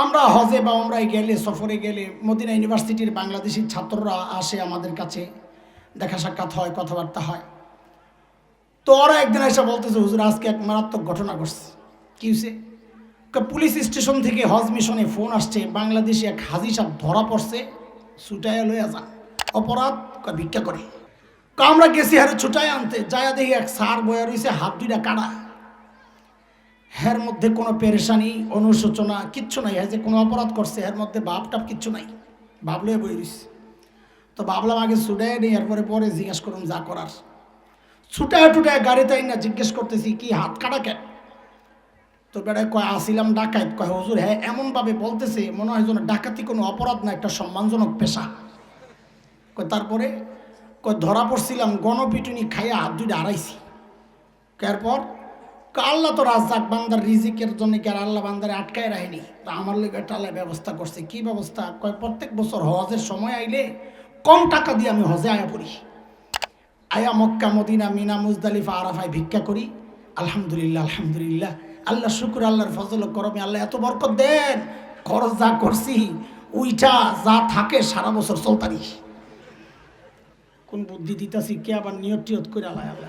আমরা হজে বা আমরাই গেলে, সফরে গেলে মদিনা ইউনিভার্সিটির বাংলাদেশি ছাত্ররা আসে আমাদের কাছে, দেখা সাক্ষাৎ হয়, কথাবার্তা হয়। তো ওরা একদিন এসে বলতেছে, হুজুর আজকে এক মারাত্মক ঘটনা ঘটছে। কি হয়েছে? পুলিশ স্টেশন থেকে হজ মিশনে ফোন আসছে, বাংলাদেশে এক হাজি সাহেব ধরা পড়ছে, ছুটাইয়া লইয়া যান, অপরাধ ভিক্ষা করে। আমরা গেছি হারে ছুটাই আনতে, যায়া দেখি এক সার বয়া রয়েছে, হাত দুইটা কাটা, এর মধ্যে কোনো পেরেশানি অনুশোচনা কিচ্ছু নাই, যে কোনো অপরাধ করছে এর মধ্যে বাপ টাপ কিচ্ছু নাই, ভাবলে বই রয়েছে। তো ভাবলাম আগে ছুটাই নেই, এরপরে পরে জিজ্ঞেস করুন যা করার। ছুটায় টুটায় গাড়িতে না জিজ্ঞেস করতেছি, কি হাত কাটা কেন? তো বেড়ায় কয় আসিলাম ডাকাত। কয় হুজুর হ্যাঁ, এমনভাবে বলতেছে মনে হয় যেন ডাকাতি কোনো অপরাধ না, একটা সম্মানজনক পেশা। কয় তারপরে? কয় ধরা পড়ছিলাম, গণপিটুনি খাইয়া হাত দুইটা হারাইছি। এরপর আল্লাহ তো রাজ্জাক, বান্দার রিজিকের জন্য কি আর আল্লাহ বান্দারে আটকায় রাখেনি? তা আমার লোক একটা আল্লাহ ব্যবস্থা করছে। কি ব্যবস্থা? কয় প্রত্যেক বছর হজের সময় আইলে কম টাকা দিয়ে আমি হজে আয়া পড়ি, আয়া মক্কা মদিনা মিনা মুজদালিফা আরাফায় ভিক্ষা করি। আলহামদুলিল্লাহ আলহামদুলিল্লাহ, আল্লাহ শুকুর, আল্লাহর ফজল করমে আল্লাহ এত বরকত দেন, খরচ যা করছি উইটা যা থাকে সারা বছর চলতারি। কোন বুদ্ধি দিতেছি কে আবার নিয়ত টিয়ত করে আল্লাহ আল্লাহ